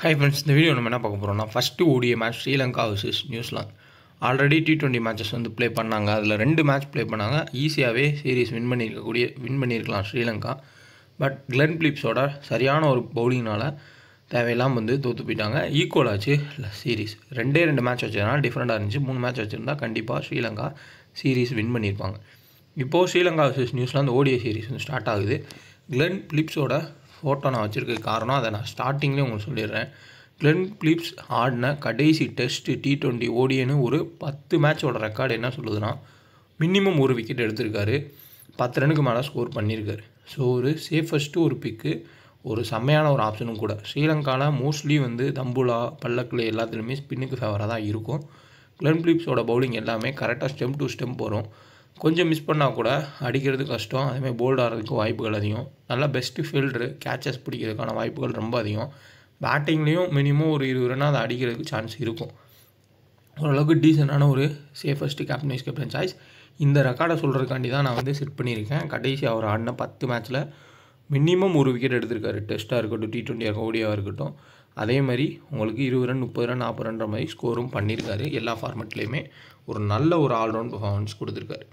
Hi friends, இந்த video நம்ம என்ன பார்க்க போகிறோம்னா first ODI match Sri Lanka versus New Zealand. Already T20 matches வந்து ப்ளே பண்ணாங்க. அதில் 2 மேட்ச் ப்ளே பண்ணாங்க. ஈஸியாகவே சீரீஸ் வின் பண்ணியிருக்கலாம் ஸ்ரீலங்கா. பட் கிளென் பிலிப்ஸோட சரியான ஒரு பவுலிங்னால் தேவையில்லாமல் வந்து தோற்று போயிட்டாங்க. ஈக்குவல் ஆச்சு சீரீஸ். 2 மேட்ச் வச்சதுனால டிஃப்ரெண்ட்டாக இருந்துச்சு. 3 மேட்ச் வச்சுருந்தா கண்டிப்பாக ஸ்ரீலங்கா சீரீஸ் வின் பண்ணியிருப்பாங்க. இப்போது Sri Lanka versus New Zealand ODI series வந்து ஸ்டார்ட் ஆகுது. கிளென் பிலிப்ஸோட ஃபோட்டோ நான் வச்சுருக்க காரணம் அதை நான் ஸ்டார்டிங்லேயே உங்களுக்கு சொல்லிடுறேன். கிளென் பிலிப்ஸ் ஆடின கடைசி டெஸ்ட் T20 ஓடின்னு ஒரு 10 மேட்சோட ரெக்கார்டு என்ன சொல்லுதுன்னா, மினிமம் ஒரு விக்கெட் எடுத்திருக்காரு, 10 ரனுக்கு மேலே ஸ்கோர் பண்ணியிருக்காரு. ஸோ ஒரு சேஃபஸ்ட்டு ஒரு பிக்கு, ஒரு செம்மையான ஒரு ஆப்ஷனும் கூட. ஸ்ரீலங்காவில் மோஸ்ட்லி வந்து தம்புலா பல்லக்கில் எல்லாத்துலேயுமே ஸ்பின்னுக்கு ஃபேவராக தான் இருக்கும். கிளென் பிலிப்ஸோட பவுலிங் எல்லாமே கரெக்டாக ஸ்டெம் டு ஸ்டெம் போகிறோம். கொஞ்சம் மிஸ் பண்ணால் கூட அடிக்கிறது கஷ்டம். அதேமாதிரி போல்ட் ஆகிறதுக்கு வாய்ப்புகள் அதிகம். நல்லா பெஸ்ட்டு ஃபீல்டரு, கேச்சஸ் பிடிக்கிறதுக்கான வாய்ப்புகள் ரொம்ப அதிகம். பேட்டிங்லேயும் மினிமம் ஒரு 20 ரன் அதை அடிக்கிறதுக்கு சான்ஸ் இருக்கும். ஓரளவுக்கு டீசெண்டான ஒரு சேஃபஸ்ட்டு கேப்டன் சாய்ஸ். இந்த ரெக்கார்டை சொல்கிறதுக்காண்டி தான் நான் வந்து செட் பண்ணியிருக்கேன். கடைசி அவர் ஆடின 10 மேட்ச்சில் மினிமம் ஒரு விக்கெட் எடுத்திருக்காரு. டெஸ்ட்டாக இருக்கட்டும், T20 ஓடியாக இருக்கட்டும். அதே மாதிரி உங்களுக்கு 20 ரன் 30 ரன் 40 ரன்ற மாதிரி ஸ்கோரும் பண்ணியிருக்காரு. எல்லா ஃபார்மெட்லேயுமே ஒரு நல்ல ஒரு ஆல்ரவுண்ட் பர்ஃபார்மன்ஸ் கொடுத்துருக்காரு.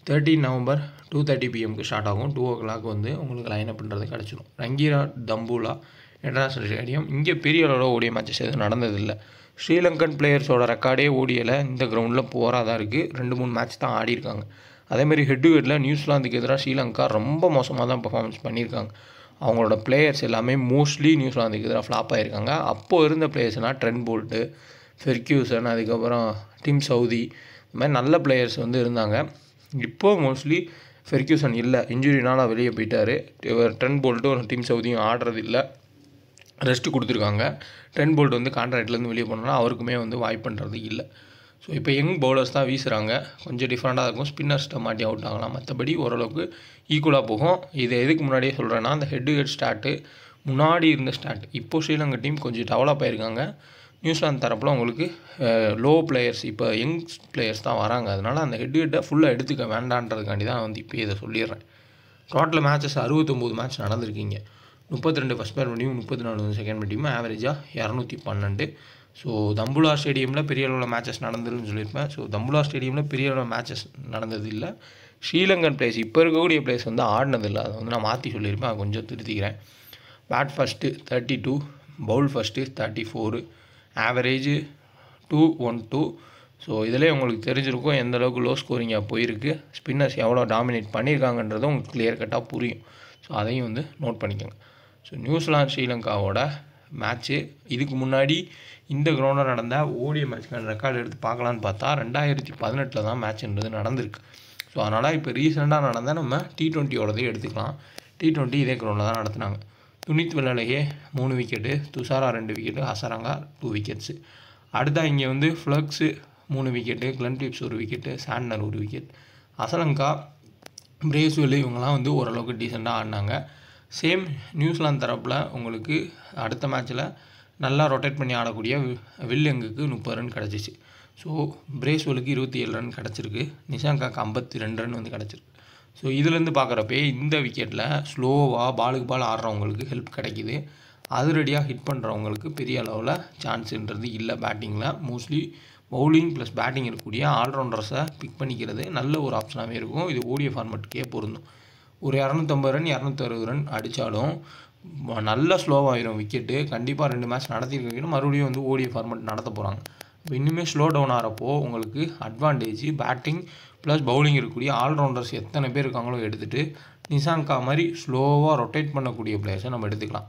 13 நவம்பர் 2:30 PM ஸ்டார்ட் ஆகும். 2 o'clock வந்து உங்களுக்கு லைனப் பண்ணுறது கிடச்சிடும். ரங்கீரா தம்புலா இன்டர்நேஷ்னல் ஸ்டேடியம். இங்கே பெரிய அளவில் ஓடிய மேட்சஸ் எதுவும் நடந்ததில்லை. ஸ்ரீலங்கன் பிளேயர்ஸோட ரெக்கார்டே ஓடியில் இந்த கிரவுண்டில் போராக தான் இருக்குது. 2-3 மேட்ச் தான் ஆடிருக்காங்க. அதேமாதிரி ஹெட்டுஹெட்டில் நியூசிலாந்துக்கு எதிராக ஸ்ரீலங்கா ரொம்ப மோசமாக தான் பர்ஃபார்மன்ஸ் பண்ணியிருக்காங்க. அவங்களோட பிளேயர்ஸ் எல்லாமே மோஸ்ட்லி நியூசிலாந்துக்கு எதிராக ஃப்ளாப் ஆகிருக்காங்க. அப்போது இருந்த பிளேயர்ஸ்னால் ட்ரெண்ட் போல்ட்டு, ஃபெர்க்யூசன், அதுக்கப்புறம் டிம் சவுதி, இந்த மாதிரி நல்ல பிளேயர்ஸ் வந்து இருந்தாங்க. இப்போது மோஸ்ட்லி ஃபெர்க்யூசன் இல்லை, இன்ஜுரினால் வெளியே போயிட்டார். ட்ரெண்ட் போல்ட்டும் டிம் சவுதியும் ஆடுறது இல்லை, ரெஸ்ட்டு கொடுத்துருக்காங்க. ட்ரெண்ட் போல்ட் வந்து கான்ட்ராக்ட்லேருந்து வெளியே போனோன்னா அவருக்குமே வந்து வாய்ப்பு பண்ணுறது இல்லை. ஸோ இப்போ யங் பவுலர்ஸ் தான் வீசுகிறாங்க. கொஞ்சம் டிஃப்ரெண்ட்டாக இருக்கும். ஸ்பின்னர்ஸ்ட்டை மாட்டி அவுட் ஆகலாம். மற்றபடி ஓரளவுக்கு ஈக்குவலாக போகும். இதை எதுக்கு முன்னாடியே சொல்கிறேன்னா, அந்த ஹெட் ஸ்டாட்டு முன்னாடி இருந்த ஸ்டாட். இப்போது ஸ்ரீலங்கா டீம் கொஞ்சம் டெவலப் ஆகிருக்காங்க. நியூசிலாந்து தரப்பில் உங்களுக்கு லோ பிளேயர்ஸ், இப்போ யங் பிளேயர்ஸ் தான் வராங்க. அதனால் அந்த ஹெட்டை ஃபுல்லாக எடுத்துக்க வேண்டான்றதுக்காண்டி தான் வந்து இப்போ இதை சொல்லிடுறேன். டோட்டல் மேட்சஸ் 69 மேட்ச் நடந்திருக்கீங்க. 32 ஃபஸ்ட் பேர் டீமும் 34 செகண்ட் பேர் டீமும், ஆவரேஜாக 212. ஸோ தம்புலா ஸ்டேடியமில் பெரிய அளவில் மேட்சஸ் நடந்ததுன்னு சொல்லியிருப்பேன். ஸோ தம்புலா ஸ்டேடியமில் பெரிய அளவில் மேட்சஸ் நடந்தது இல்லை. ஸ்ரீலங்கன் பிளேஸ் இப்போ இருக்கக்கூடிய பிளேஸ் வந்து ஆடினதில்லை. அதை வந்து நான் மாற்றி சொல்லியிருப்பேன். அதை கொஞ்சம் திருத்திக்கிறேன். Bat first 32, bowl first 34, average 212. So இதிலே உங்களுக்கு தெரிஞ்சிருக்கும் எந்த அளவுக்கு லோ ஸ்கோரிங்காக போயிருக்கு, ஸ்பின்னர்ஸ் எவ்வளோ டாமினேட் பண்ணியிருக்காங்கன்றதும் உங்களுக்கு கிளியர் கட்டாக புரியும். ஸோ அதையும் வந்து நோட் பண்ணிக்கோங்க. ஸோ நியூசிலாந்து ஸ்ரீலங்காவோட மேட்ச்சு இதுக்கு முன்னாடி இந்த கிரவுண்டில் நடந்த ஓடிஐ மேட்ச்க்கான ரெக்கார்டு எடுத்து பார்க்கலான்னு பார்த்தா 2018 தான் மேட்ச்ன்றது நடந்திருக்கு. ஸோ அதனால் இப்போ ரீசெண்டாக நடந்த நம்ம T20யோடதே எடுத்துக்கலாம். T20 இதே கிரவுண்டில் தான் நடத்துனாங்க. Dunith Wellalage 3 wicket, Thushara 2 wicket, Hasaranga 2 wickets. அடுத்தா இங்கே வந்து Foulkes 3 wicket, Glenn Phillips 1 wicket, Santner 1 wicket, Asalanka, Bracewell இவங்கெல்லாம் வந்து ஓரளவுக்கு டீசெண்டாக ஆடினாங்க. சேம் நியூசிலாந்து தரப்பில் உங்களுக்கு அடுத்த மேட்ச்சில் நல்லா ரொட்டேட் பண்ணி ஆடக்கூடிய வில்லியங்குக்கு 30 ரன் கிடச்சிச்சு. ஸோ பிரேஸ்வெலுக்கு 27 ரன் கிடச்சிருக்கு. நிஷாங்காக்கு 52 ரன் வந்து கிடச்சிருக்கு. ஸோ இதுலேருந்து பார்க்குறப்பே இந்த விக்கெட்டில் ஸ்லோவாக பாலுக்கு பால் ஆடுறவங்களுக்கு ஹெல்ப் கிடைக்கிது. அதிரடியாக ஹிட் பண்ணுறவங்களுக்கு பெரிய அளவில் சான்ஸுன்றது இல்லை. பேட்டிங்கில் மோஸ்ட்லி பவுலிங் ப்ளஸ் பேட்டிங் இருக்கக்கூடிய ஆல்ரவுண்டர்ஸை பிக் பண்ணிக்கிறது நல்ல ஒரு ஆப்ஷனாகவே இருக்கும். இது ஓடிஐ ஃபார்மெட்டுக்கே பொருந்தும். ஒரு 250 ரன் 260 ரன் அடித்தாலும் நல்ல ஸ்லோவாகிடும் விக்கெட்டு. கண்டிப்பாக 2 மேட்ச் நடத்திருக்கீங்கன்னா மறுபடியும் வந்து ஓடிஐ ஃபார்மெட் நடத்த போகிறாங்க. இப்போ இன்னுமே ஸ்லோ டவுன் ஆகிறப்போ உங்களுக்கு அட்வான்டேஜ் பேட்டிங் ப்ளஸ் பவுலிங் இருக்கக்கூடிய ஆல்ரவுண்டர்ஸ் எத்தனை பேர் இருக்காங்களோ எடுத்துகிட்டு நிஷாங்கா மாதிரி ஸ்லோவாக ரொட்டேட் பண்ணக்கூடிய பிளேயர்ஸை நம்ம எடுத்துக்கலாம்.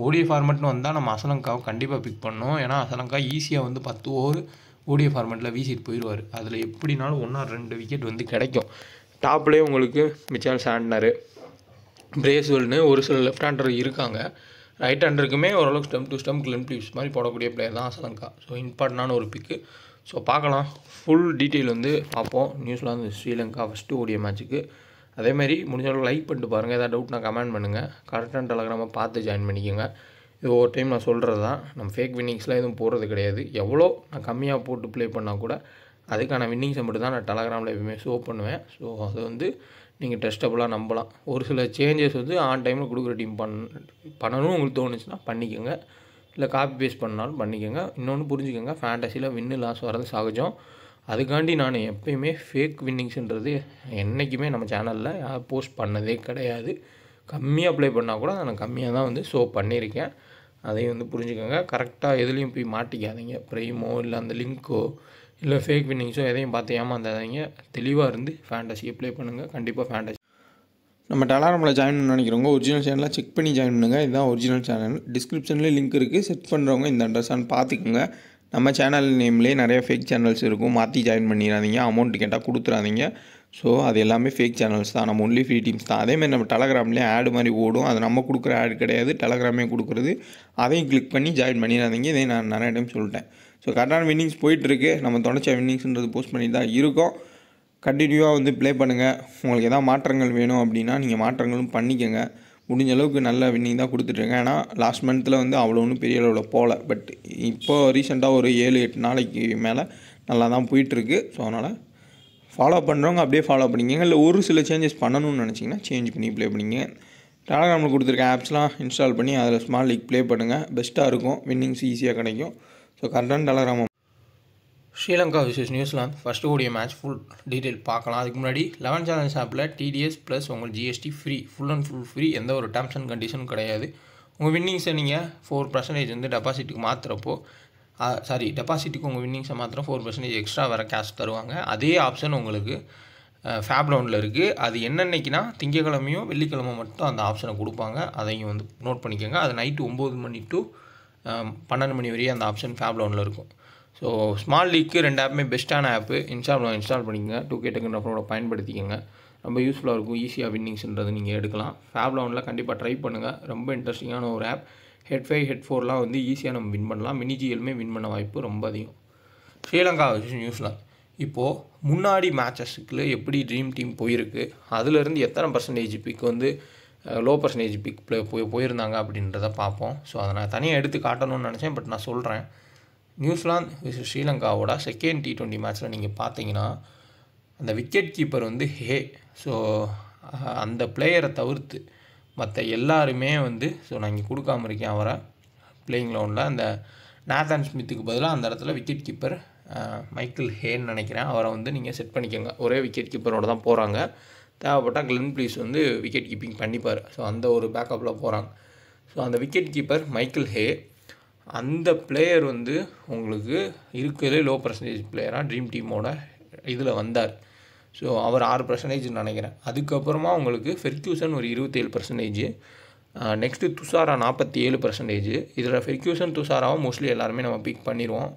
ஓடிஐ ஃபார்மெட்னு வந்தால் நம்ம அசலங்காவை கண்டிப்பாக பிக் பண்ணோம். ஏன்னா அசலங்கா ஈஸியாக வந்து 10 ஓவர் ஓடிஐ ஃபார்மெட்டில் வீசிட்டு போயிடுவார். அதில் எப்படினாலும் 1 or 2 விக்கெட் வந்து கிடைக்கும். டாப்லேயே உங்களுக்கு மிச்சல் சாண்ட்னர், பிரேஸ்வெல்னு ஒரு சில லெஃப்ட் ஹேண்டர் இருக்காங்க. ரைட் ஹேண்டருக்குமே ஓரளவுக்கு stem to stem Glenn Phillips மாதிரி போடக்கூடிய பிளேயர் தான் அசலங்கா. ஸோ இம்பார்ட்டண்டான ஒரு பிக்கு. ஸோ பார்க்கலாம், ஃபுல் டீட்டெயில் வந்து பார்ப்போம் நியூசிலாந்து ஸ்ரீலங்கா ஃபஸ்ட்டு ஓடிஐ மேட்ச்சுக்கு. அதேமாதிரி முடிஞ்ச அளவுக்கு லைக் பண்ணிட்டு பாருங்கள். ஏதாவது டவுட்னா கமெண்ட் பண்ணுங்கள். கரெக்டான டெலகிராமை பார்த்து ஜாயின் பண்ணிக்கோங்க. இது ஒவ்வொரு டைம் நான் சொல்கிறது தான். நம்ம ஃபேக் வின்னிங்ஸ்லாம் எதுவும் போடுறது கிடையாது. எவ்வளோ நான் கம்மியாக போட்டு ப்ளே பண்ணால் கூட அதுக்கான வின்னிங்ஸை மட்டும் தான் நான் டெலகிராமில் எப்பவுமே ஷோ பண்ணுவேன். ஸோ அது வந்து நீங்கள் டெஸ்டபுளாக நம்பலாம். ஒரு சில சேஞ்சஸ் வந்து ஆன் டைமில் கொடுக்குற டீம் பண்ணணும்னு உங்களுக்கு தோணுச்சுன்னா பண்ணிக்கோங்க. இல்லை காப்பி பேஸ்ட் பண்ணாலும் பண்ணிக்கோங்க. இன்னொன்று புரிஞ்சுக்கோங்க, ஃபேண்டஸியில் வின்னு லாஸ் வர்றது சகஜம். அதுக்காண்டி நான் எப்பயுமே ஃபேக் வின்னிங்ஸ்ன்றது என்றைக்குமே நம்ம சேனலில் போஸ்ட் பண்ணதே கிடையாது. கம்மியாக ப்ளே பண்ணால் கூட நான் கம்மியாக தான் வந்து ஷோ பண்ணியிருக்கேன். அதையும் வந்து புரிஞ்சுக்கோங்க. கரெக்டாக எதுலேயும் போய் மாட்டிக்காதீங்க. ப்ரைமோ இல்லை அந்த லிங்க்கோ இல்லை ஃபேக் வின்னிங்ஸோ எதையும் பார்த்து ஏமாந்தாதீங்க. தெளிவாக இருந்து ஃபேண்டஸியை ப்ளே பண்ணுங்கள். கண்டிப்பாக ஃபேண்டஸி நம்ம டெலகிராமில் ஜாயின் பண்ண நினைக்கிறவங்க ஒரிஜினல் சேனலாக செக் பண்ணி ஜாயின் பண்ணுங்கள். இதுதான் ஒரிஜினல் சேனல். டிஸ்கிரிப்ஷன்லேயே லிங்க் இருக்குது. செட் பண்ணுறவங்க இந்த அட்ரஸான்னு பார்த்துக்குங்க. நம்ம சேனல் நேம்லேயே நிறைய ஃபேக் சேனல்ஸ் இருக்கும். மாற்றி ஜாயின் பண்ணிடாதீங்க. அமௌண்ட் கேட்டால் கொடுத்துறாதீங்க. ஸோ அது எல்லாமே ஃபேக் சேனல்ஸ் தான். நம்ம ஒன்லி ஃப்ரீ டீம்ஸ் தான். அதேமாதிரி நம்ம டெலகிராம்லேயே ஆடு மாதிரி ஓடும். அது நம்ம கொடுக்குற ஆடு கிடையாது, டெலகிராமே கொடுக்குறது. அதையும் கிளிக் பண்ணி ஜாயின் பண்ணிடாதீங்க. இதை நான் நிறைய டைம் சொல்லிட்டேன். ஸோ கரெக்டான வின்னிங்ஸ் போயிட்டுருக்கு. நம்ம தொடர்ச்சியாக வின்னிங்ஸ்ன்றது போஸ்ட் பண்ணி தான் இருக்கோம். கண்டினியூவாக வந்து ப்ளே பண்ணுங்கள். உங்களுக்கு எதாவது மாற்றங்கள் வேணும் அப்படின்னா நீங்கள் மாற்றங்களும் பண்ணிக்கோங்க. முடிஞ்ச அளவுக்கு நல்ல வின்னிங் தான் கொடுத்துட்ருங்க. ஏன்னா லாஸ்ட் மந்த்தில் வந்து அவ்வளோ ஒன்றும் பெரிய அளவில் போகல. பட் இப்போது ரீசெண்டாக ஒரு 7-8 நாளைக்கு மேலே நல்லா தான் போயிட்டுருக்கு. ஸோ அதனால் ஃபாலோ பண்ணுறவங்க அப்படியே ஃபாலோ பண்ணிக்கோங்க. இல்லை ஒரு சில சேஞ்சஸ் பண்ணணும்னு நினச்சிங்கன்னா சேஞ்ச் பண்ணி ப்ளே பண்ணிங்க. டெலகிராமில் கொடுத்துருக்க ஆப்ஸ்லாம் இன்ஸ்டால் பண்ணி அதில் ஸ்மால் லீக் ப்ளே பண்ணுங்கள். பெஸ்ட்டாக இருக்கும். வின்னிங்ஸ் ஈஸியாக கிடைக்கும். ஸோ கரெக்டான Telegram. Sri Lanka versus New Zealand first ஓடிய மேட்ச் ஃபுல் டீட்டெயில் பார்க்கலாம். அதுக்கு முன்னாடி 11 சேனல்ஸ் ஆப்பில் டிடிஎஸ் ப்ளஸ் உங்கள் GST free, full and full free. எந்த ஒரு டேர்ம்ஸ் அண்ட் கண்டிஷனும் கிடையாது. உங்கள் வின்னிங்ஸை நீங்கள் 4% வந்து டெபாசிட்டுக்கு மாற்றுறப்போ டெபாசிட்டுக்கு உங்கள் வின்னிங்ஸை மாத்திரம் 4% எக்ஸ்ட்ரா வேறு கேஷ் தருவாங்க. அதே ஆப்ஷன் உங்களுக்கு ஃபேப் லவுண்டில் இருக்குது. அது என்னென்னைக்குன்னா திங்கக்கிழமையும் வெள்ளிக்கிழமை மட்டும் அந்த ஆப்ஷனை கொடுப்பாங்க. அதையும் வந்து நோட் பண்ணிக்கோங்க. அது நைட்டு 9 மணி டு 12 மணி வரையும் அந்த ஆப்ஷன் ஃபேப் லவுண்டில் இருக்கும். ஸோ ஸ்மால் லீக்கு 2 ஆப்புமே பெஸ்ட்டான ஆப்பு. இன்ஸ்டால் பண்ணிக்கங்க. 2K டெக்னோட பயன்படுத்திக்கங்க. ரொம்ப யூஸ்ஃபுல்லாக இருக்கும். ஈஸியாக வின்னிங்ஸ்ன்றது நீங்கள் எடுக்கலாம். ஃபேப் லவுண்டில் கண்டிப்பாக ட்ரை பண்ணுங்கள். ரொம்ப இன்ட்ரெஸ்டிங்கான ஒரு ஆப். ஹெட் 5 ஹெட் 4லாம் வந்து ஈஸியாக நம்ம வின் பண்ணலாம். மினிஜிஎல்மே வின் பண்ண வாய்ப்பு ரொம்ப அதிகம். ஸ்ரீலங்கா வச்சு நியூசிலாந்து இப்போது முன்னாடி மேட்சஸுக்குள்ள எப்படி ட்ரீம் டீம் போயிருக்கு, அதுலேருந்து எத்தனை பர்சன்டேஜ் பிக் வந்து லோ பர்சன்டேஜ் பிக் போயிருந்தாங்க அப்படின்றத பார்ப்போம். ஸோ அதை நான் தனியாக எடுத்து காட்டணும்னு நினச்சேன். பட் நான் சொல்கிறேன். நியூசிலாந்து ஸ்ரீலங்காவோட செகண்ட் T20 மேட்ச்சில் நீங்கள் பார்த்தீங்கன்னா அந்த விக்கெட் கீப்பர் வந்து ஸோ அந்த பிளேயரை தவிர்த்து மற்ற எல்லாருமே வந்து நான் இங்கே கொடுக்காம இருக்கேன் அவரை பிளேயிங் லவுண்டில். அந்த நாத்தன் ஸ்மித்துக்கு பதிலாக அந்த இடத்துல விக்கெட் கீப்பர் மைக்கேல் ஹேன்னு நினைக்கிறேன். அவரை வந்து நீங்கள் செட் பண்ணிக்கோங்க. ஒரே விக்கெட் கீப்பரோடு தான் போகிறாங்க. தேவைப்பட்டால் கிளென் ப்ளீஸ் வந்து விக்கெட் கீப்பிங் பண்ணிப்பார். ஸோ அந்த ஒரு பேக்கப்பில் போகிறாங்க. ஸோ அந்த விக்கெட் கீப்பர் மைக்கேல் ஹே, அந்த பிளேயர் வந்து உங்களுக்கு இருக்கிறதே லோ பர்சன்டேஜ் பிளேயராக ட்ரீம் டீமோட இதில் வந்தார். ஸோ அவர் 6% நினைக்கிறேன். அதுக்கப்புறமா உங்களுக்கு ஃபெர்க்யூசன் ஒரு 27%, நெக்ஸ்ட்டு துஷாரா 47%. இதில் ஃபெர்க்யூசன் துஷாராவும் மோஸ்ட்லி எல்லாருமே நம்ம பிக் பண்ணிடுவோம்.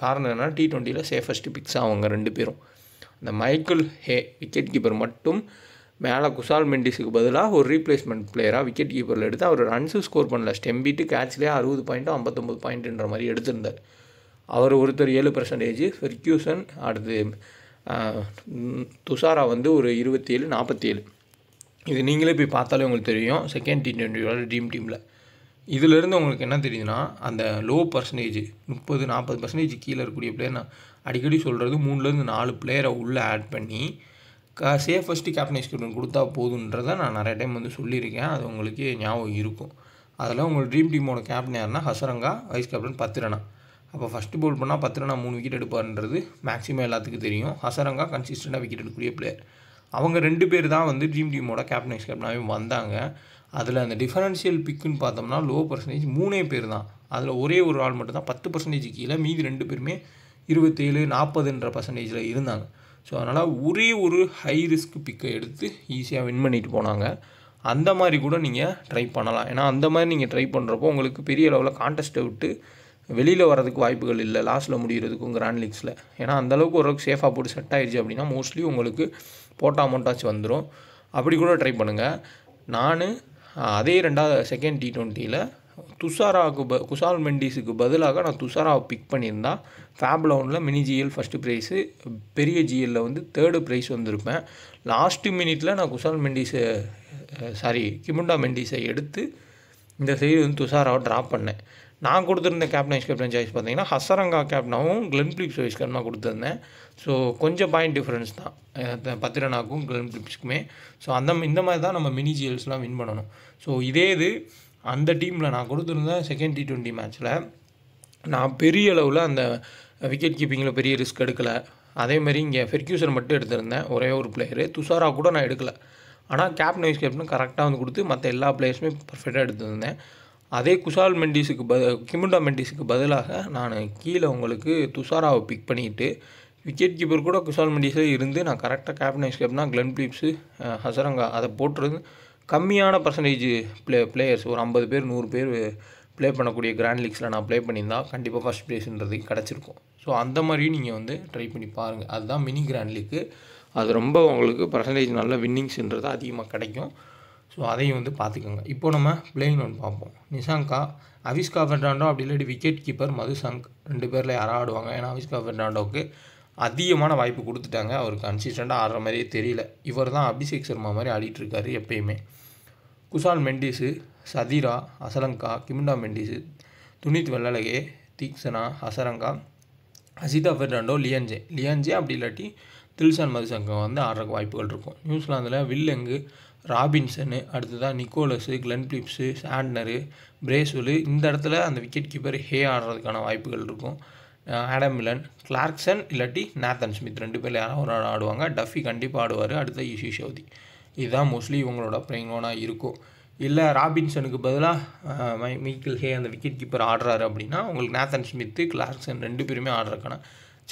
காரணம் என்னென்னா T20யில் சேஃபஸ்ட்டு பிக்ஸாக அவங்க 2 பேரும். அந்த மைக்கேல் ஹே விக்கெட் கீப்பர் மட்டும் மேலே குசால் மெண்டிஸுக்கு பதிலாக ஒரு ரீப்ளேஸ்மெண்ட் பிளேயராக விக்கெட் கீப்பரில் எடுத்து அவர் ரன்ஸு ஸ்கோர் பண்ணல. ஸ்டெம்பிட்டு கேட்ச்லேயே 60 பாயிண்ட்டோ 59 பாயிண்ட்டுன்ற மாதிரி எடுத்திருந்தார். அவர் ஒருத்தர் 7%, ஃபெர்க்யூசன் அடுத்து துஷாரா வந்து ஒரு 27, 47. இது நீங்களே போய் பார்த்தாலே உங்களுக்கு தெரியும். செகண்ட் T20 ட்ரீம் டீமில் இதிலேருந்து உங்களுக்கு என்ன தெரியுதுன்னா அந்த லோ பர்சன்டேஜ் 30-40% கீழே இருக்கக்கூடிய பிளேயர், நான் அடிக்கடி சொல்கிறது 3-4 பிளேயரை உள்ளே ஆட் பண்ணி சேஃபஸ்ட்டு கேப்டன் ஸ்கிப்டன் கொடுத்தா போதுன்றதை நான் நிறைய டைம் வந்து சொல்லியிருக்கேன். அது உங்களுக்கு ஞாபகம் இருக்கும். அதில் உங்கள் ட்ரீம் டீமோட கேப்டன் யாருன்னா ஹசரங்கா, வைஸ் கேப்டன் 10 ரனா. அப்போ ஃபஸ்ட்டு பவுல் பண்ணால் 10 ரனா 3 விக்கெட் எடுப்பார்ன்றது மேக்ஸிமம் எல்லாத்துக்கும் தெரியும். ஹசரங்கா கன்சிஸ்டண்ட்டாக விக்கெட் எடுக்கக்கூடிய பிளேயர். அவங்க 2 பேர் தான் வந்து ட்ரீம் டீமோட கேப்டன் வைஸ் கேப்டனாகவே வந்தாங்க. அதில் அந்த டிஃபரன்ஷியல் பிக்குன்னு பார்த்தோம்னா லோ பர்சன்டேஜ் 3 பேர் தான். அதில் ஒரே ஒரு ஆள் மட்டும் தான் 10% கீழே, மீதி 2 பேருமே 27-40% இருந்தாங்க. ஸோ அதனால் ஒரே ஒரு ஹை ரிஸ்க் பிக்கை எடுத்து ஈஸியாக வின் பண்ணிட்டு போனாங்க. அந்த மாதிரி கூட நீங்கள் ட்ரை பண்ணலாம். ஏன்னா அந்த மாதிரி நீங்கள் ட்ரை பண்ணுறப்போ உங்களுக்கு பெரிய லெவலில் கான்டெஸ்ட்டை விட்டு வெளியில் வரதுக்கு வாய்ப்புகள் இல்லை, லாஸ்ட்டில் முடிகிறதுக்கும் கிராண்ட் லீக்ஸில். ஏன்னா அந்தளவுக்கு ஓரளவுக்கு சேஃபாக போட்டு செட் ஆகிடுச்சு அப்படின்னா மோஸ்ட்லி உங்களுக்கு போட்ட அமௌண்ட்டாச்சு வந்துடும். அப்படி கூட ட்ரை பண்ணுங்கள். நான் அதே செகண்ட் T20யில் குசால் மெண்டிஸுக்கு பதிலாக நான் துஷாராவை பிக் பண்ணியிருந்தா ஃபேப் லவுண்டில் மினி ஜிஎல் ஃபஸ்ட்டு ப்ரைஸு, பெரிய ஜிஎல்லில் வந்து 3rd ப்ரைஸ் வந்திருப்பேன். லாஸ்ட்டு மினிட்டில் நான் கிமுண்டா மெண்டிஸை எடுத்து இந்த சைடு வந்து துஷாராவை ட்ராப் பண்ணேன். நான் கொடுத்துருந்த கேப்டன் சாய்ஸ் பார்த்தீங்கன்னா ஹசரங்கா கேப்டனாகவும் கிளென் பிலிப்ஸ் வைஸ் கேப்டனாக கொடுத்துருந்தேன். ஸோ கொஞ்சம் பாயிண்ட் டிஃப்ரென்ஸ் தான் 10 ரனாக்கும் கிளென் பிலிப்ஸுக்குமே. ஸோ இந்த மாதிரி தான் நம்ம மினி ஜிஎல்ஸ்லாம் வின் பண்ணணும். ஸோ இதே இது அந்த டீமில் நான் கொடுத்துருந்த செகண்ட் T20 மேட்ச்சில் நான் பெரிய அளவில் அந்த விக்கெட் கீப்பிங்கில் பெரிய ரிஸ்க் எடுக்கலை. அதேமாதிரி இங்கே ஃபெர்க்யூசன் மட்டும் எடுத்திருந்தேன், ஒரே ஒரு பிளேயரு. துஷாரா கூட நான் எடுக்கலை. ஆனால் கேப்டன் வைஸ் கேப்டன் கரெக்டாக வந்து கொடுத்து மற்ற எல்லா பிளேயர்ஸுமே பர்ஃபெக்டாக எடுத்திருந்தேன். அதே குஷால் மெண்டிஸுக்கு கிமுண்டா மெண்டிஸுக்கு பதிலாக நான் கீழே உங்களுக்கு துஷாராவை பிக் பண்ணிக்கிட்டு விக்கெட் கீப்பர் கூட குஷால் மெண்டிஸே இருந்து நான் கரெக்டாக கேப்டன் வைஸ் கேப்டனா கிளென் பிலிப்ஸு, ஹசரங்கா அதை போட்டுருந்து கம்மியான பர்சன்டேஜ் பிளேயர்ஸ் ஒரு 50 பேர் 100 பேர் ப்ளே பண்ணக்கூடிய கிராண்ட் லீக்ஸில் நான் ப்ளே பண்ணியிருந்தா கண்டிப்பாக ஃபஸ்ட் ப்ளேஸ்ன்றது கிடச்சிருக்கும். ஸோ அந்த மாதிரியும் நீங்கள் வந்து ட்ரை பண்ணி பாருங்கள். அதுதான் மினி கிராண்ட் லீக்கு. அது ரொம்ப உங்களுக்கு பர்சன்டேஜ் நல்ல வின்னிங்ஸ்ன்றது அதிகமாக கிடைக்கும். ஸோ அதையும் வந்து பார்த்துக்கோங்க. இப்போ நம்ம பிளேயிங் ஒன்று பார்ப்போம். நிஷாங்கா, அவிஷ்கா ஃபெர்னாண்டோ, அப்படி இல்லாட்டி விக்கெட் கீப்பர் மதுசங்க், 2 பேரில் யாராவது ஆடுவாங்க. ஏன்னா அவிஷ்கா ஃபெர்னாண்டோவுக்கு அதிகமான வாய்ப்பு கொடுத்துட்டாங்க. அவருக்கு கன்சிஸ்டண்ட்டாக ஆடுற மாதிரியே தெரியல. இவர் தான் அபிஷேக் சர்மா மாதிரி ஆடிட்டுருக்காரு எப்பயுமே. குஷால் மெண்டிஸு, சதீரா, அசலங்கா, கிமுண்டா மெண்டிஸு, துனித் வெள்ளலகே, தீக்ஷனா, ஹசரங்கா, அசிதா ஃபெர்னாண்டோ, லியான்ஜே அப்படி இல்லாட்டி தில்ஷான் மதுசங்கா வந்து ஆடுறக்கு வாய்ப்புகள் இருக்கும். நியூசிலாந்தில் வில்லெங்கு, ராபின்சனு, அடுத்ததாக நிக்கோலஸு, கிளென் பிலிப்ஸு, சாண்ட்னரு, பிரேஸ்வெல்லு, இந்த இடத்துல அந்த விக்கெட் கீப்பர் ஹே ஆடுறதுக்கான வாய்ப்புகள் இருக்கும். ஆடம் மில்லன், கிளார்க்சன் இல்லாட்டி நேத்தன் ஸ்மித் 2 பேரில் யாராவது ஒரு ஆடுவாங்க. டஃபி கண்டிப்பாக ஆடுவார். அடுத்த ஈஷி சௌதி. இதுதான் மோஸ்ட்லி இவங்களோட பிளேயிங் ஒன்னாக இருக்கும். இல்லை ராபின்சனுக்கு பதிலாக மைக்கேல் ஹே அந்த விக்கெட் கீப்பர் ஆடுறாரு அப்படின்னா உங்களுக்கு நேத்தன் ஸ்மித்து, கிளார்க்சன் 2 பேருமே ஆடுறதுக்கான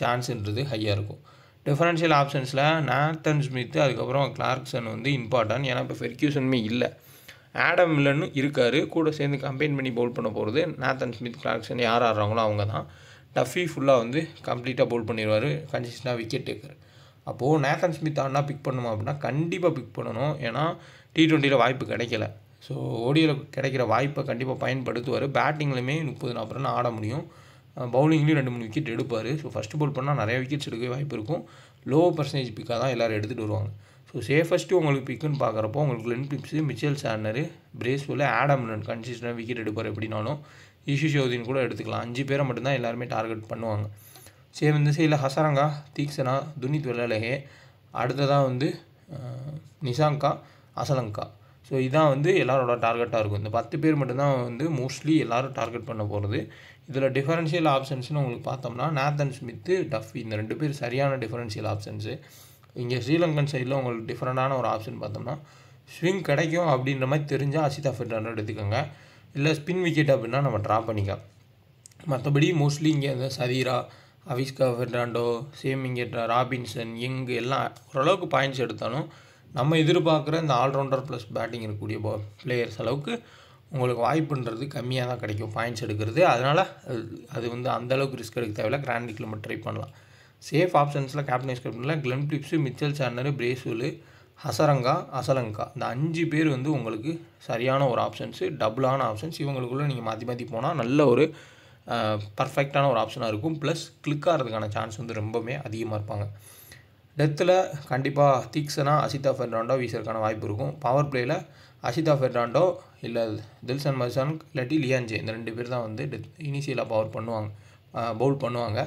சான்ஸ்ன்றது ஹையாக இருக்கும். டிஃபரன்ஷியல் ஆப்ஷன்ஸில் நேத்தன் ஸ்மித்து அதுக்கப்புறம் கிளார்க்சன் வந்து இம்பார்ட்டன்ட். ஏன்னா இப்போ ஃபெர்க்யூசனுமே இல்லை, ஆடம் மில்லன்னு இருக்கார். கூட சேர்ந்து கம்பைன் பண்ணி பவுல் பண்ண போகிறது நேத்தன் ஸ்மித், கிளார்க்சன் யார் ஆடுறாங்களோ அவங்க தான். டஃபி ஃபுல்லாக வந்து கம்ப்ளீட்டாக பவுல் பண்ணிடுவார், கன்சிஸ்டண்டாக விக்கெட் டேக்கர். அப்போது நேத்தன் ஸ்மித் ஆடினா பிக் பண்ணுமா அப்படின்னா கண்டிப்பாக பிக் பண்ணணும். ஏன்னா T20 வாய்ப்பு கிடைக்கல. ஸோ ஓடியில் கிடைக்கிற வாய்ப்பை கண்டிப்பாக பயன்படுத்துவார். பேட்டிங்லையுமே 30-40 ரன் ஆட முடியும். பவுலிங்லேயும் 2-3 விக்கெட் எடுப்பார். ஸோ ஃபஸ்ட்டு பவுல் பண்ணால் நிறைய விக்கெட்ஸ் எடுக்க வாய்ப்பு இருக்கும். லோ பர்சன்டேஜ் பிக்காக தான் எல்லோரும் எடுத்துகிட்டு வருவாங்க. ஸோ சேஃபஸ்ட்டு உங்களுக்கு பிக்குன்னு பார்க்குறப்போ உங்களுக்கு Glenn Phillips, Mitchell Santner, Bracewell, Adam Milne கன்சிஸ்டண்டாக விக்கெட் எடுப்பார். எப்படினாலும் ஈஷி சௌதின்னு கூட எடுத்துக்கலாம். 5 பேரை மட்டும்தான் எல்லாருமே டார்கெட் பண்ணுவாங்க. சேம் இந்த சைடில் ஹசரங்கா, தீக்ஷனா, துனித் வெள்ளலகே, அடுத்ததாக வந்து நிஷாங்கா, அசலங்கா. ஸோ இதான் வந்து எல்லாரோட டார்கெட்டாக இருக்கும். இந்த 10 பேர் மட்டும்தான் வந்து மோஸ்ட்லி எல்லோரும் டார்கெட் பண்ண போகிறது. இதில் டிஃபரன்ஷியல் ஆப்ஷன்ஸ்னு உங்களுக்கு பார்த்தோம்னா நேத்தன் ஸ்மித்து, டஃபி இந்த 2 பேர் சரியான டிஃபரன்ஷியல் ஆப்ஷன்ஸு. இங்கே ஸ்ரீலங்கன் சைடில் உங்களுக்கு டிஃப்ரெண்டான ஒரு ஆப்ஷன் பார்த்தோம்னா ஸ்விங் கிடைக்கும் அப்படின்ற மாதிரி தெரிஞ்சால் அசிதா ஃபெர்னாண்டோ எடுத்துக்கோங்க. இல்லை ஸ்பின் விக்கெட் அப்படின்னா நம்ம ட்ரா பண்ணிக்கலாம். மற்றபடி மோஸ்ட்லி இங்கே இந்த சதீரா, அவிஷ்கா ஃபெர்னாண்டோ, சேம் இங்கே ராபின்சன், யங் எல்லாம் ஓரளவுக்கு பாயிண்ட்ஸ் எடுத்தாலும் நம்ம எதிர்பார்க்குற இந்த ஆல்ரவுண்டர் ப்ளஸ் பேட்டிங் இருக்கக்கூடிய பிளேயர்ஸ் அளவுக்கு உங்களுக்கு வாய்ப்புன்றது கம்மியாக தான் கிடைக்கும் பாயிண்ட்ஸ் எடுக்கிறது. அதனால் அது வந்து அந்தளவுக்கு ரிஸ்க் எடுக்க தேவையில்லை. கிராண்ட் லீக்ல நம்ம ட்ரை பண்ணலாம். சேஃப் ஆப்ஷன்ஸில் கேப்டன் வைஸ் கேப்டனில் Glenn Phillips, Mitchell Santner, Bracewell, Hasaranga, Asalanka இந்த 5 பேர் வந்து உங்களுக்கு சரியான ஒரு ஆப்ஷன்ஸு, டபுளான ஆப்ஷன்ஸ். இவங்களுக்குள்ளே நீங்கள் மாற்றி மாற்றி போனால் நல்ல ஒரு பர்ஃபெக்டான ஒரு ஆப்ஷனாக இருக்கும். ப்ளஸ் கிளிக் ஆகிறதுக்கான சான்ஸ் வந்து ரொம்பவே அதிகமாக இருப்பாங்க. டெத்தில் கண்டிப்பாக தீக்ஷனா, அசிதா ஃபெர்னாண்டோ வீசறதுக்கான வாய்ப்பு இருக்கும். பவர் பிளேயில் அசிதா ஃபெர்னாண்டோ இல்லை தில்ஷான் மதுசங்க் இல்லாட்டி லியான்ஜே இந்த 2 பேர் தான் வந்து இனிஷியலாக பவுல் பண்ணுவாங்க.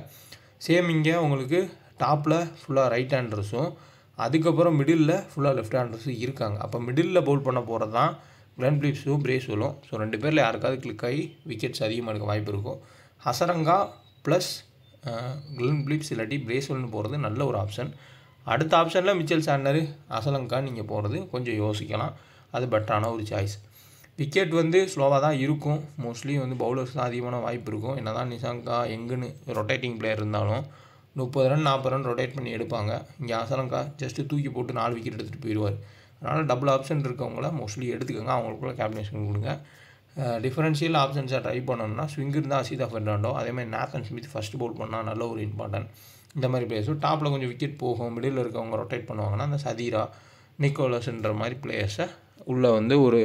சேம் இங்கே உங்களுக்கு டாப்பில் ஃபுல்லாக ரைட் ஹேண்டர்ஸும் அதுக்கப்புறம் மிடில் ஃபுல்லாக லெஃப்ட் ஹேண்டர்ஸும் இருக்காங்க. அப்போ மிடில் பவுல் பண்ண போகிறது தான் கிளென் பிலிப்ஸும் பிரேஸ்வெல்லும். ஸோ 2 பேரில் யாருக்காவது கிளிக் ஆகி விக்கெட்ஸ் அதிகமாக எடுக்க வாய்ப்பு இருக்கும். ஹசரங்கா ப்ளஸ் கிளென் பிலிப்ஸ் இல்லாட்டி பிரேஸ்வெல்னு போகிறது நல்ல ஒரு ஆப்ஷன். அடுத்த ஆப்ஷனில் மிச்சல் சாண்ட்னரு, அசலங்கா நீங்கள் போகிறது கொஞ்சம் யோசிக்கலாம். அது பெட்டரான ஒரு சாய்ஸ். விக்கெட் வந்து ஸ்லோவாக தான் இருக்கும். மோஸ்ட்லி வந்து பவுலர்ஸ் தான் அதிகமான வாய்ப்பு இருக்கும். என்ன தான் நிஷாங்கா எங்குன்னு ரொட்டேட்டிங் பிளேயர் இருந்தாலும் 30 ரன் 40 ரன் ரொட்டேட் பண்ணி எடுப்பாங்க. இங்கே அசலங்கா ஜஸ்ட்டு தூக்கி போட்டு 4 விக்கெட் எடுத்துகிட்டு போயிடுவார். அதனால் டபுள் ஆப்ஷன் இருக்கவங்கள மோஸ்ட்லி எடுத்துக்கோங்க. அவங்களுக்குள்ள கேப்டனேஷன் கொடுங்க. டிஃபரன்ஷியல் ஆப்ஷன்ஸை ட்ரை பண்ணணும்னா ஸ்விங் இருந்தால் அசிதா ஃபெர்னாண்டோ, அதேமாதிரி நேத்தன் ஸ்மித் ஃபஸ்ட் பவுல் பண்ணால் நல்ல ஒரு இம்பார்ட்டன்ட். இந்த மாதிரி பிளேயர்ஸும் டாப்பில் கொஞ்சம் விக்கெட் போகும், மிடில் இருக்கவங்க ரொட்டேட் பண்ணுவாங்கன்னா அந்த சதீரா, நிக்கோலஸ்ன்ற மாதிரி பிளேயர்ஸை உள்ளே வந்து ஒரு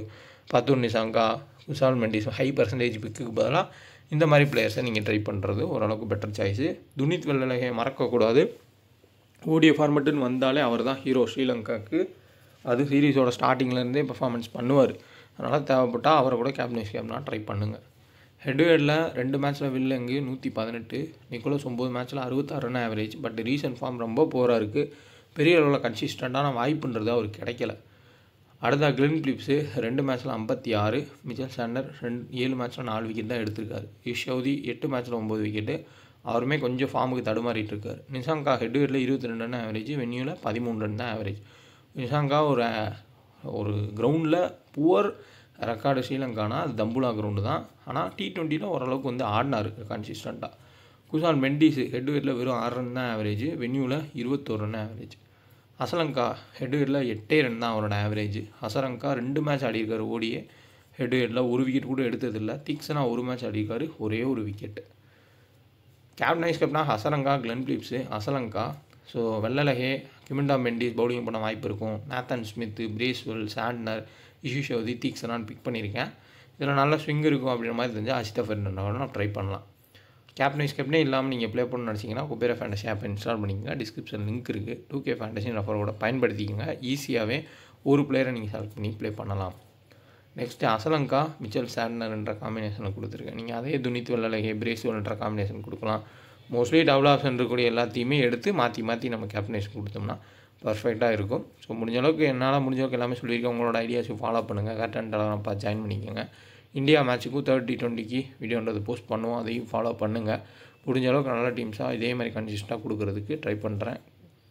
பத்துன் நிஷாங்கா, குஷால் மெண்டிஸ் ஹை பர்சன்டேஜ் பிக்குக்கு பதிலாக இந்த மாதிரி பிளேயர்ஸை நீங்கள் ட்ரை பண்ணுறது ஓரளவுக்கு பெட்டர் சாய்ஸு. துனித் வெள்ளலகே மறக்கக்கூடாது. ஓடிய ஃபார்மெட்டுன்னு வந்தாலே அவர் தான் ஹீரோ ஸ்ரீலங்காவுக்கு. அது சீரீஸோட ஸ்டார்டிங்லேருந்தே பெர்ஃபார்மன்ஸ் பண்ணுவார். அதனால் தேவைப்பட்டால் அவரை கூட கேப்டனாக ட்ரை பண்ணுங்கள். ஹெட்வேர்டில் 2 மேட்ச்சில் வில்லங்கு 118, நிக்கோலஸ் 9 மேட்ச்சில் 66 run average. But recent form ரொம்ப போராக இருக்குது. பெரிய அளவில் கன்சிஸ்டண்ட்டான வாய்ப்புன்றது அவருக்கு கிடைக்கல. அடுத்தா கிளென் பிலிப்ஸு 2 மேட்ச்சில் 56, மிச்சல் சாண்டர் 7 மேட்ச்சில் 4 விக்கெட் தான் எடுத்திருக்காரு. ஈஷ் சௌதி 8 மேட்ச்சில் 9 விக்கெட்டு, அவருமே கொஞ்சம் ஃபார்முக்கு தடுமாறிட்டு இருக்காரு. நிஷாங்கா ஹெட் ஹெட்டில் 22 ரன் ஆவரேஜ், வென்யூவில் 13 ரன் தான் ஆவரேஜ். நிஷாங்கா ஒரு கிரவுண்டில் புவர் ரெக்கார்டு ஸ்ரீலங்கானா அது தம்புலா கிரவுண்டு தான். ஆனால் T20 ஓரளவுக்கு வந்து ஆடினார் கன்சிஸ்டண்ட்டாக. குஷால் மெண்டீஸு ஹெட் ஹெட்டில் வெறும் 6 ரன் தான் ஆவரேஜ், வென்யூவில் 21 ரன் ஆவரேஜ். அசலங்கா ஹெட் ஹெட்டில் 8 ரன் தான் அவரோட ஆவரேஜ். அசலங்கா 2 மேட்ச் ஆடியிருக்காரு ஓடியே, ஹெட் ஹெட்டில் 1 விக்கெட் கூட எடுத்ததில்லை. தீக்ஷனா 1 மேட்ச் ஆடியிருக்காரு, ஒரே 1 விக்கெட்டு. வைஸ் கேப்டனா Asalanka, Glenn Phillips. Asalanka so Wellalage, Kamindu Mendis bowling பண்ண வாய்ப்பு இருக்கும். Nathan Smith, Bracewell, Santner, Ish Sodhi, தீக்ஷனான்னு பிக் பண்ணியிருக்கேன். இதில் நல்ல ஸ்விங் இருக்கும் அப்படின்ற மாதிரி தெரிஞ்சால் அசிதா ஃபெர்னாண்டோட நான் ட்ரை பண்ணலாம். வைஸ் கேப்டனே இல்லாமல் நீங்கள் ப்ளே பண்ணணும்னு நினச்சிங்கன்னா குபேரா ஃபேண்டசி ஆப் இன்ஸ்டால் பண்ணிக்கங்க. டிஸ்கிரிப்ஷன் லிங்க் இருக்குது. 2K fantasy ரெஃபரோட பயன்படுத்திக்கங்க. ஈஸியாகவே ஒரு பிளேயரை நீங்கள் செலக்ட் பண்ணி ப்ளே பண்ணலாம். நெக்ஸ்ட்டு அசலங்கா, மிச்சல் சாண்ட்னர்ன்ற காம்பினேஷனை கொடுத்துருக்கேன். நீங்கள் அதே துனித் வெள்ளலகே, பிரேஸ்வெல்ன்ற காம்பினேஷன் கொடுக்கலாம். மோஸ்ட்லி டபுள் ஆப்ஷன் இருக்கக்கூடிய எல்லாத்தையுமே எடுத்து மாற்றி நம்ம கேப்டனேஷன் கொடுத்தோம்னா பர்ஃபெக்டாக இருக்கும். ஸோ முடிஞ்ச அளவுக்கு என்னால் முடிஞ்ச அளவுக்கு எல்லாமே சொல்லியிருக்கேன். உங்களோட ஐடியாஸும் ஃபாலோ பண்ணுங்கள். கரெக்டான டெலகிராம் பார்த்து ஜாயின் பண்ணிக்கோங்க. இந்தியா மேட்ச்சுக்கும் 3rd T20க்கு வீடியோன்றது போஸ்ட் பண்ணுவோம், அதையும் ஃபாலோ பண்ணுங்கள். முடிஞ்ச அளவுக்கு நல்ல டீம்ஸாக இதே மாதிரி கன்சிஸ்டண்ட்டாக கொடுக்கறதுக்கு ட்ரை பண்ணுறேன்.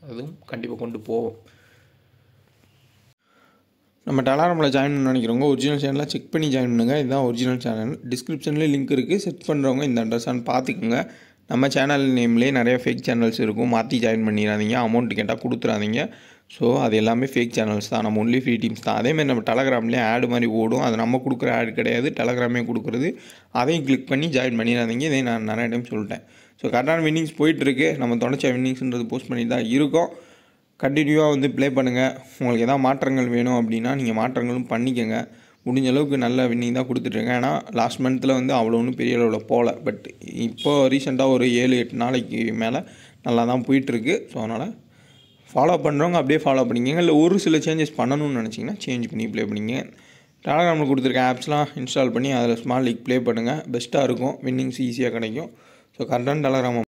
அதுவும் கண்டிப்பாக கொண்டு போவோம். நம்ம டெலகிராமில் ஜாயின் பண்ண நினைக்கிறவங்க ஒரிஜினல் சேனலாக செக் பண்ணி ஜாயின் பண்ணுங்கள். இதுதான் ஒரிஜினல் சேனல். டிஸ்கிரிப்ஷன்லேயே லிங்க் இருக்குது. செட் பண்ணுறவங்க இந்த அட்ரஸான்னு பார்த்துக்குங்க. நம்ம சேனல் நேம்லேயே நிறைய ஃபேக் சேனல்ஸ் இருக்கும், மாற்றி ஜாயின் பண்ணிடாதீங்க. அமௌண்ட் கேட்டால் கொடுத்துறாதீங்க. ஸோ அது எல்லாமே ஃபேக் சேனல்ஸ் தான். நம்ம ஒன்லி ஃப்ரீ டீம்ஸ் தான். அதேமாதிரி நம்ம டெலகிராம்லேயே ஆடு மாதிரி ஓடும், அது நம்ம கொடுக்குற ஆடு கிடையாது, டெலகிராமே கொடுக்குறது. அதையும் கிளிக் பண்ணி ஜாயின் பண்ணிடாதீங்க. இதே நான் நிறைய டைம் சொல்லிட்டேன். ஸோ கரெக்டான வின்னிங்ஸ் போயிட்டுருக்கு. நம்ம தொடர்ச்சியாக வின்னிங்ஸ்ன்றது போஸ்ட் பண்ணி தான் இருக்கோம். கண்டினியூவாக வந்து ப்ளே பண்ணுங்கள். உங்களுக்கு எதாவது மாற்றங்கள் வேணும் அப்படின்னா நீங்கள் மாற்றங்களும் பண்ணிக்கோங்க. முடிஞ்ச அளவுக்கு நல்ல வின்னிங் தான் கொடுத்துட்ருக்கேன். ஏன்னா லாஸ்ட் மந்த்தில் வந்து அவ்வளோ ஒன்றும் பெரிய அளவில் போகல. பட் இப்போ ரீசெண்டாக ஒரு 7-8 நாளைக்கு மேலே நல்லா தான் போயிட்டுருக்கு. ஸோ அதனால் ஃபாலோ பண்ணுறவங்க அப்படியே ஃபாலோ பண்ணிக்கங்க. இல்லை ஒரு சில சேஞ்சஸ் பண்ணணும்னு நினச்சிங்கன்னா சேஞ்ச் பண்ணி ப்ளே பண்ணிங்க. டெலகிராமில் கொடுத்துருக்க ஆப்ஸ்லாம் இன்ஸ்டால் பண்ணி அதில் ஸ்மால் லீக் ப்ளே பண்ணுங்கள். பெஸ்ட்டாக இருக்கும், வின்னிங்ஸ் ஈஸியாக கிடைக்கும். ஸோ கரெக்டான டெலகிராம்